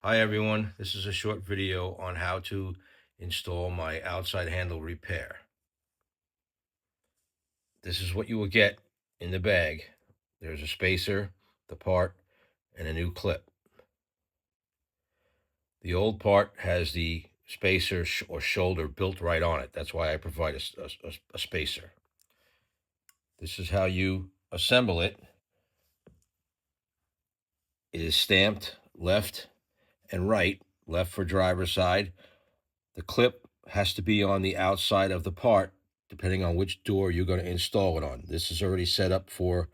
Hi everyone, this is a short video on how to install my outside handle repair. This is what you will get in the bag. There's a spacer, the part, and a new clip. The old part has the spacer or shoulder built right on it. That's why I provide a spacer. This is how you assemble it. It is stamped left and right, left for driver's side. The clip has to be on the outside of the part, depending on which door you're going to install it on. This is already set up for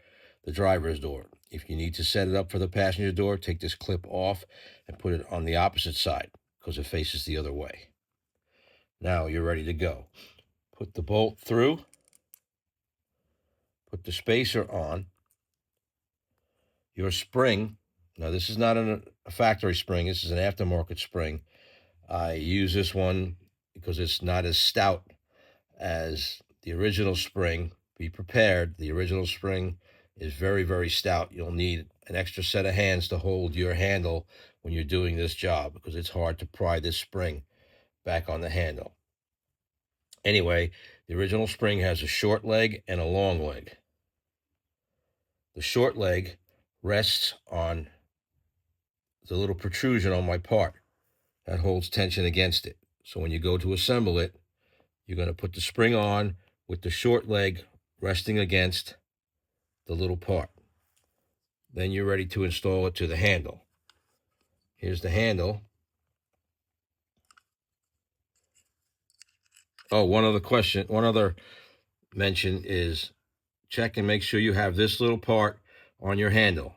the driver's door. If you need to set it up for the passenger door, take this clip off and put it on the opposite side because it faces the other way. Now you're ready to go. Put the bolt through, put the spacer on. Your spring, now this is not a factory spring, this is an aftermarket spring. I use this one because it's not as stout as the original spring. Be prepared. The original spring is very, very stout. You'll need an extra set of hands to hold your handle when you're doing this job because it's hard to pry this spring back on the handle. Anyway, the original spring has a short leg and a long leg. The short leg rests on the little protrusion on my part that holds tension against it. So when you go to assemble it, you're going to put the spring on with the short leg resting against the little part. Then you're ready to install it to the handle. Here's the handle. Oh, one other mention is check and make sure you have this little part on your handle.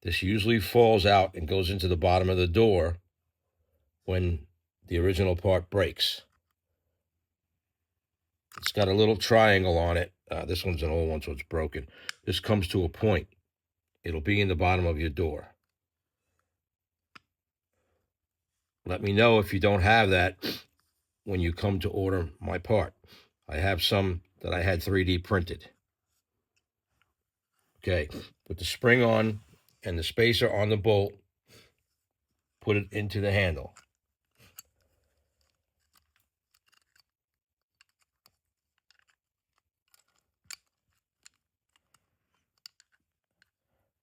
This usually falls out and goes into the bottom of the door when the original part breaks. It's got a little triangle on it. This one's an old one, so it's broken. This comes to a point. It'll be in the bottom of your door. Let me know if you don't have that when you come to order my part. I have some that I had 3D printed. Okay, put the spring on and the spacer on the bolt. Put it into the handle.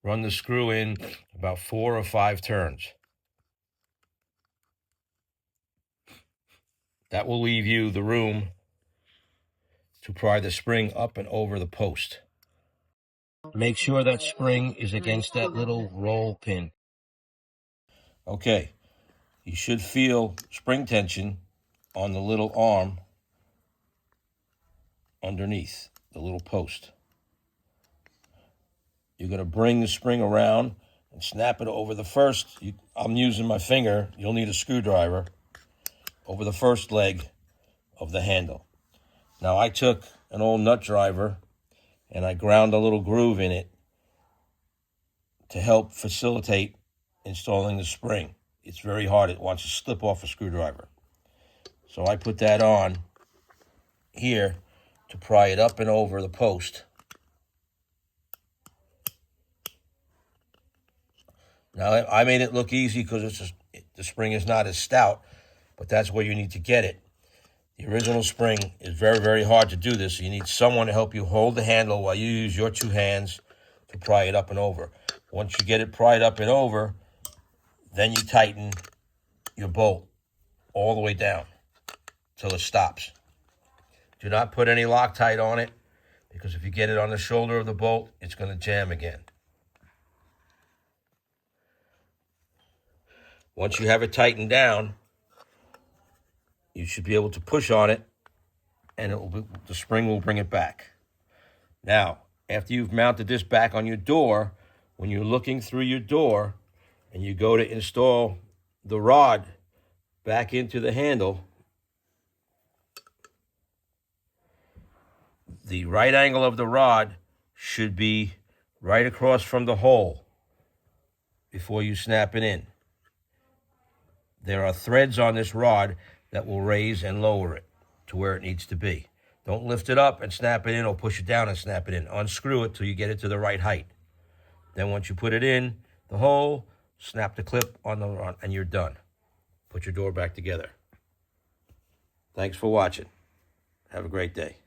Run the screw in about 4 or 5 turns. That will leave you the room to pry the spring up and over the post. Make sure that spring is against that little roll pin. Okay, you should feel spring tension on the little arm underneath the little post. You're going to bring the spring around and snap it over the first. I'm using my finger. You'll need a screwdriver over the first leg of the handle. Now I took an old nut driver and I ground a little groove in it to help facilitate installing the spring. It's very hard. It wants to slip off a screwdriver. So I put that on here to pry it up and over the post. Now, I made it look easy because the spring is not as stout, but that's where you need to get it. The original spring is very, very hard to do this, so you need someone to help you hold the handle while you use your 2 hands to pry it up and over. Once you get it pried up and over, then you tighten your bolt all the way down till it stops. Do not put any Loctite on it, because if you get it on the shoulder of the bolt, it's going to jam again. Once you have it tightened down, you should be able to push on it, and the spring will bring it back. Now, after you've mounted this back on your door, when you're looking through your door and you go to install the rod back into the handle, the right angle of the rod should be right across from the hole before you snap it in. There are threads on this rod that will raise and lower it to where it needs to be. Don't lift it up and snap it in or push it down and snap it in. Unscrew it till you get it to the right height. Then once you put it in the hole, snap the clip on and you're done. Put your door back together. Thanks for watching. Have a great day.